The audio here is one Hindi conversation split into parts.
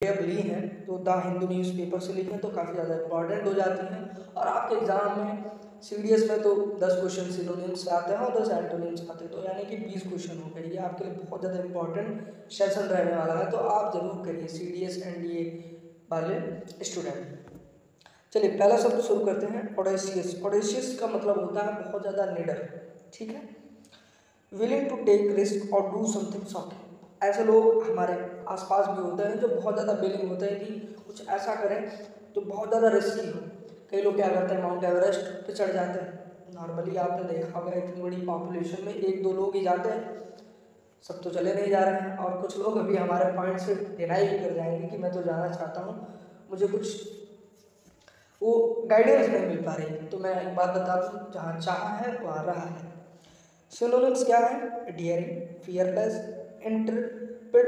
अब ली हैं तो द हिंदू न्यूज़पेपर से ली हैं तो काफ़ी ज़्यादा इंपॉर्टेंट हो जाती हैं। और आपके एग्जाम में सीडीएस में तो 10 क्वेश्चन सिनोनिम्स से आते हैं और 10 एंटोनिम्स आते हैं, तो यानी कि 20 क्वेश्चन हो गए। ये आपके लिए बहुत ज़्यादा इंपॉर्टेंट सेशन रहने वाला है, तो आप जरूर करिए सीडीएस एनडीए वाले स्टूडेंट। चलिए पहला शब्द शुरू करते हैं, ऑडेशियस। ऑडेशियस का मतलब होता है बहुत ज़्यादा निडर, ठीक है। विलिंग टू टेक रिस्क और डू समथिंग शॉकिंग। ऐसे लोग हमारे आसपास भी होते हैं जो बहुत ज़्यादा विलिंग होते हैं कि कुछ ऐसा करें जो बहुत ज़्यादा रिस्की हो। कई लोग क्या करते हैं, माउंट एवरेस्ट पे चढ़ जाते हैं। नॉर्मली आपने देखा होगा इतनी बड़ी पॉपुलेशन में 1-2 लोग ही जाते हैं, सब तो चले नहीं जा रहे हैं। और कुछ लोग अभी हमारे पॉइंट से डिनाई भी कर जाएंगे कि मैं तो जाना चाहता हूँ, मुझे कुछ वो गाइडेंस नहीं मिल पा रही है। तो मैं एक बात बता दूँ, जहाँ चाहा है वहाँ रहा है। सिनोनिम्स क्या है, डियरिंग, फियरलेस, इंट्रेपिड,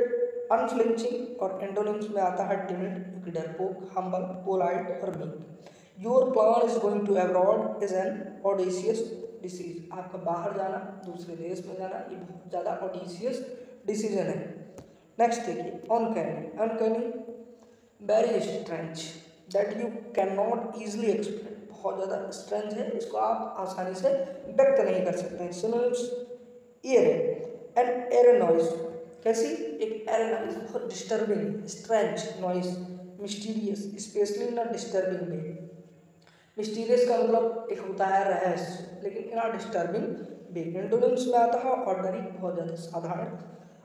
अनफ्लिंचिंग। और एंटोनिम्स में आता है टिमिड, डरपोक, हम्बल, पोलाइट और meek. Your plan is going to abroad is an audacious decision. आपका बाहर जाना, दूसरे देश में जाना, ये बहुत ज़्यादा ऑडेशियस डिसीजन है। नेक्स्ट देखिए, uncanny. Uncanny, very strange, that you can not easily explain. बहुत ज़्यादा स्ट्रेंज है, इसको आप आसानी से व्यक्त नहीं कर सकते हैं। Synonyms, eerie, an eerie noise. कैसी, एक एयर नॉइज, बहुत disturbing, strange noise, mysterious, especially in a disturbing way. Mysterious का मतलब एक होता है रहस्य, लेकिन इन अ डिस्टर्बिंग वे। एंटोनिम्स में आता है ऑर्डिनरी, बहुत ज़्यादा साधारण,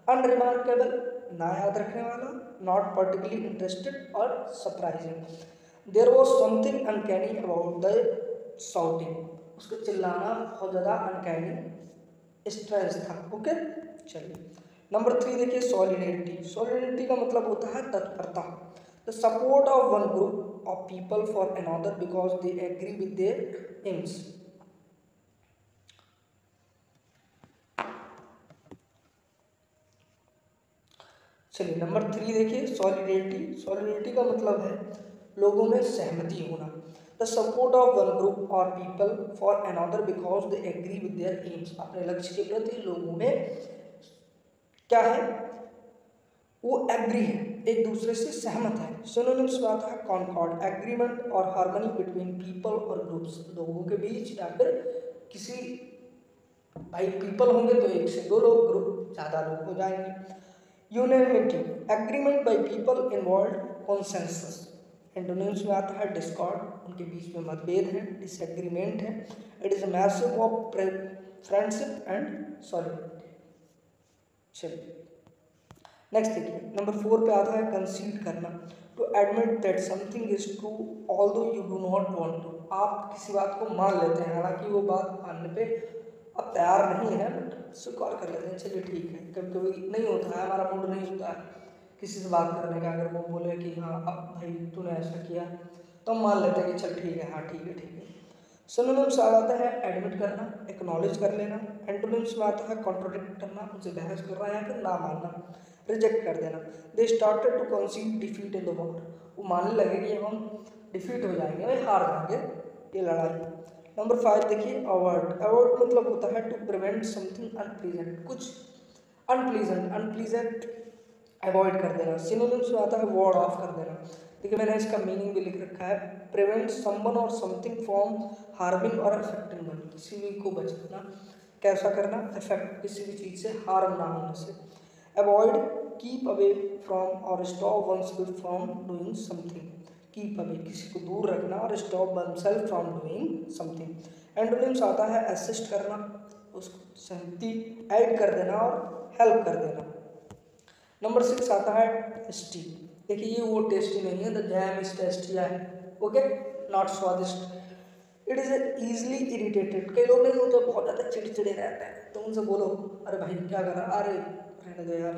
अनरिमार्केबल, ना याद रखने वाला, नॉट पर्टिकुलरली इंटरेस्टेड और surprising. There was something uncanny about the shouting. उसका चिल्लाना बहुत ज़्यादा अनकैनी स्ट्रेंज था। ओके, चलिए नंबर 3 देखिए, सॉलिडेरिटी। सॉलिडेरिटी का मतलब होता है तत्परता, the support of one group of people for another because they agree with their aims. चलिए नंबर 3 देखिए, सॉलिडेरिटी। सॉलिडेरिटी का मतलब है लोगों में सहमति होना, the support of one group or people for another because they agree with their aims. अपने लक्ष्य के प्रति लोगों में क्या है, वो एग्री है, एक दूसरे से सहमत है। सिनोनिम्स में आता है कॉनकॉर्ड, एग्रीमेंट और हार्मनी बिटवीन पीपल और ग्रुप्स। लोगों के बीच या फिर किसी, भाई पीपल होंगे तो 1 से 2 लोग, ग्रुप ज़्यादा लोग हो जाएंगे। Unanimity, agreement by people involve consensus. Antonyms में आता है डिस्कॉर्ड, उनके बीच में मतभेद है, डिसएग्रीमेंट है। It is a message of friendship and solidity. चलिए नेक्स्ट देखिए, नंबर 4 पे आता है कंसीड करना, to admit that something is true although you do not want to. आप किसी बात को मान लेते हैं, हालांकि वो बात मानने पे आप तैयार नहीं है, बट स्वीकार कर लेते हैं, चलिए ठीक है। कभी कभी नहीं होता है, हमारा मूड नहीं होता है किसी से बात करने का, अगर वो बोले कि हाँ अब भाई तूने ऐसा किया, तो हम मान लेते हैं कि चल ठीक है, हाँ ठीक है ठीक है। सिनोनिम्स आ जाता है एडमिट करना, एक्नॉलेज कर लेना। एंटोनिम्स में आता है कॉन्ट्रोडिक्ट करना, उनसे बहस कर रहा है या फिर ना मानना, रिजेक्ट कर देना। They started to concede defeat in the war. वो मानने लगे कि हम डिफीट हो जाएंगे, भाई हार जाएंगे ये लड़ाई। नंबर 5 देखिए, अवॉइड। अवॉइड मतलब होता है टू प्रिवेंट समथिंग अनप्लीजेंट, कुछ अनप्लीजेंट, अनप्लीजेंट अवॉइड कर देना। सिनोनिम्स में आता है वार्ड ऑफ कर देना। देखिए मैंने इसका मीनिंग भी लिख रखा है, प्रिवेंट समवन और समथिंग फ्रॉम हार्मिंग और अफेक्टिंग वन। किसी भी को बचाना, कैसा करना, अफेक्ट, किसी भी चीज़ से हार्म ना होने से। अवॉइड, कीप अवे फ्रॉम और stop oneself from doing something. Keep away, किसी को दूर रखना, और stop oneself from doing something. Antonyms आता है असिस्ट करना, उसको सहमति ऐड कर देना और हेल्प कर देना। नंबर 6 आता है टेस्टी। देखिए ये वो टेस्टी नहीं है, द जैम इज टेस्टी है, ओके, नॉट स्वादिष्ट। It is easily irritated. कई लोग नहीं होते बहुत ज़्यादा चिड़चिड़े रहते हैं, तो उनसे बोलो अरे भाई क्या कर रहा, अरे रहने दो यार,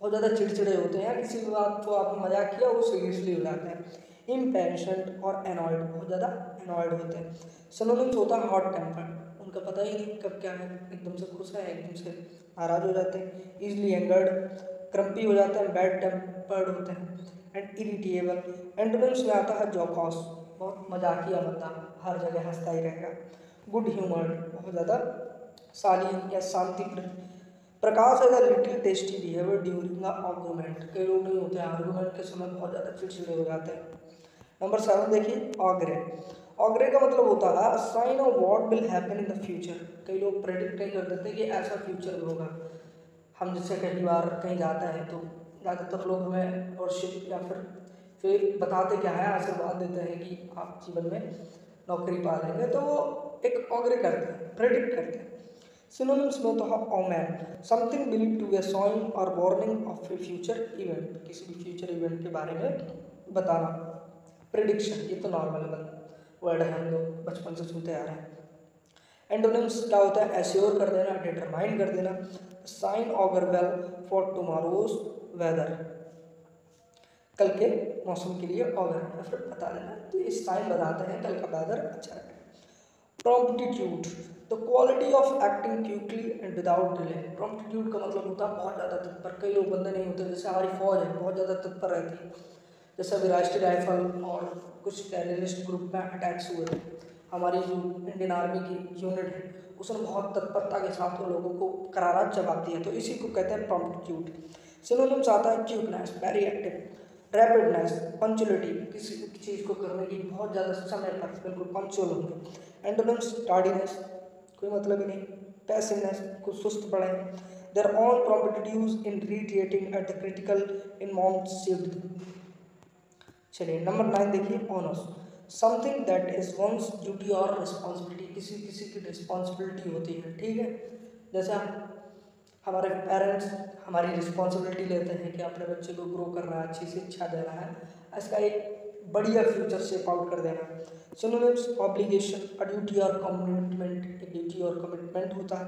बहुत ज़्यादा चिड़चिड़े होते हैं, किसी भी बात को आपने मजाक किया वो सीरियसली हो जाते हैं। इम्पेशेंट और एनॉयड, बहुत ज़्यादा एनॉयड होते हैं। सिनोनिम्स होता है हॉट टेम्पर्ड, उनका पता ही नहीं कब क्या है, एकदम से खुश है, एकदम से नाराज हो जाते हैं। ईजिली एंगर्ड, क्रम्पी हो जाते हैं, बैड टेम्पर्ड होते हैं। And irritable. एंटोनिम्स में आता है जोकॉस, बहुत मजाकिया बंदा, हर जगह हंसता ही रहेगा। गुड ह्यूमर्ड, बहुत ज़्यादा शालीन या शांति प्रकाश है little tasty behaviour during the argument, कई लोग नहीं होते हैं आर्गुमेंट के समय बहुत ज़्यादा चिड़चिड़े हो जाते हैं। नंबर 7 देखिए ऑग्रे। ऑग्रे का मतलब होता है sign of what will happen in the future, कई लोग प्रेडिक्ट नहीं कर देते कि ऐसा फ्यूचर में होगा। हम जैसे कई बार कहीं जाते हैं तो ज़्यादातर लोग हमें वर्शिप या फिर बताते क्या है, आशीर्वाद देते हैं कि आप जीवन में नौकरी पा लेंगे, तो वो एक ऑग्रे करते हैं, प्रेडिक्ट करते हैं। सिनोनिम्स में तो है omen, something believe to be a sign or warning of a future event, किसी भी फ्यूचर इवेंट के बारे में बताना। प्रेडिक्शन ये तो नॉर्मल वर्ड है, हम लोग बचपन से सुनते आ रहे हैं। एंटोनिम्स क्या होता है, एश्योर कर देना, डिटरमाइन कर देना, sign augur well for tomorrow's weather, कल के मौसम के लिए ऑगर या फिर बता देना, तो ये साइन बताते हैं कल का वेदर अच्छा है। Promptitude, the quality of acting quickly and without delay. Promptitude का मतलब होता है बहुत ज़्यादा तत्पर, कई लोग बंदे नहीं होते, जैसे हमारी फौज है बहुत ज़्यादा तत्पर रहती है, जैसे अभी राष्ट्रीय राइफल और कुछ टेररिस्ट ग्रुप में अटैक्स हुए थे, हमारी जो इंडियन आर्मी की यूनिट है उसने बहुत तत्परता के साथ उन लोगों को करारा जवाब दिया, तो इसी को कहते हैं प्रॉम्प्टिट्यूड। सिनोनिम्स आता है क्विकनेस, वेरी एक्टिव, रैपिडनेस, पंचुअलिटी, किसी चीज़ को करने की बहुत ज़्यादा समय पर बिल्कुल पंचुअल होंगे। एंटोनिम्स टार्डीनेस, कोई मतलब ही नहीं, पैसिवनेस, कुछ सुस्त पड़े, their own promptitudes in retreating at the critical in moment shift. चलिए नंबर 9 देखिए onus, something that is one's duty or responsibility, किसी किसी की रिस्पॉन्सिबिलिटी होती है, ठीक है। जैसे हमारे पेरेंट्स हमारी रिस्पॉन्सिबिलिटी लेते हैं कि अपने बच्चे को ग्रो करना है, अच्छी शिक्षा देना है, इसका एक बढ़िया फ्यूचर शेप आउट कर देना। सिनोनिम्स ऑब्लिगेशन, अ ड्यूटी और कमिटमेंट, एक ड्यूटी और कमिटमेंट होता है।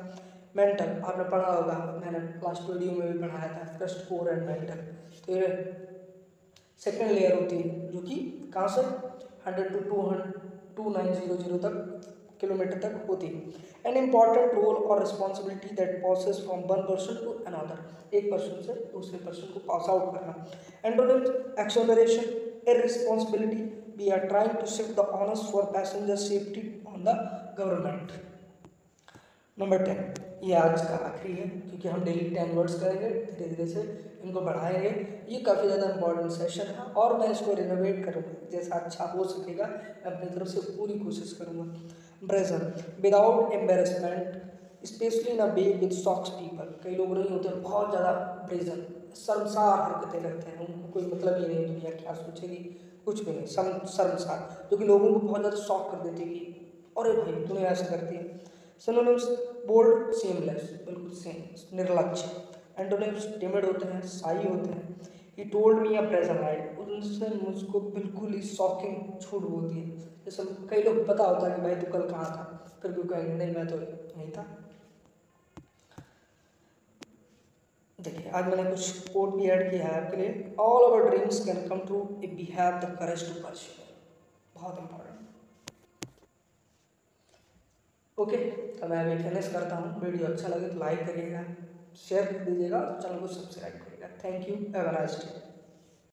मेंटल, आपने पढ़ा होगा, मैंने लास्ट वीडियो में भी पढ़ाया था, फर्स्ट कोर एंड मेंटल, तो ये सेकेंड लेयर होती है जो कि कहाँ से 100 टू 2900 तक किलोमीटर तक होती है। An important role or responsibility that passes from one person to another, एक पर्सन से दूसरे पर्सन को पास आउट करना। Antonyms acceleration, irresponsibility, we are trying to shift the onus for passenger safety on the government. Number 10 ये आज का आखिरी है, क्योंकि हम डेली 10 वर्ड्स करेंगे, धीरे धीरे से इनको बढ़ाएंगे। ये काफ़ी ज़्यादा इंपॉर्टेंट सेशन है और मैं इसको रिनोवेट करूँगा, जैसा अच्छा हो सकेगा मैं अपनी तरफ से पूरी कोशिश करूँगा। Brazen, without embarrassment, especially in a way with shocks people, कई लोग नहीं होते बहुत ज़्यादा ब्रेजन, शर्मसार हरकतें करते हैं, उनको कोई मतलब ही नहीं दुनिया क्या सोचेगी, कुछ भी नहीं, शर्मसार, जो कि लोगों को बहुत ज़्यादा शॉक कर देती है कि अरे भाई दुनिया ऐसा करती है। सिनोनिम्स बोल्ड, सेमलेस, बिल्कुल सेम, निर्लक्ष्य। एंटोनिम्स टिमिड होते हैं, शाई होते हैं। He told me a present light, उनसे मुझको बिल्कुल ही शॉकिंग झूठ बोलती है, जैसे कई लोग पता होता है कि भाई तू कल कहाँ था, फिर भी कहेंगे नहीं मैं तो नहीं था। देखिए आज मैंने कुछ कोट भी ऐड किया है आपके लिए। All our dreams can come true if we have the courage to pursue, बहुत इंपॉर्टेंट। ओके, तो मैं अभी फिनिश करता हूँ। वीडियो अच्छा लगे तो लाइक करिएगा, शेयर कर दीजिएगा, चैनल को सब्सक्राइब करिएगा। Thank you, have a nice day.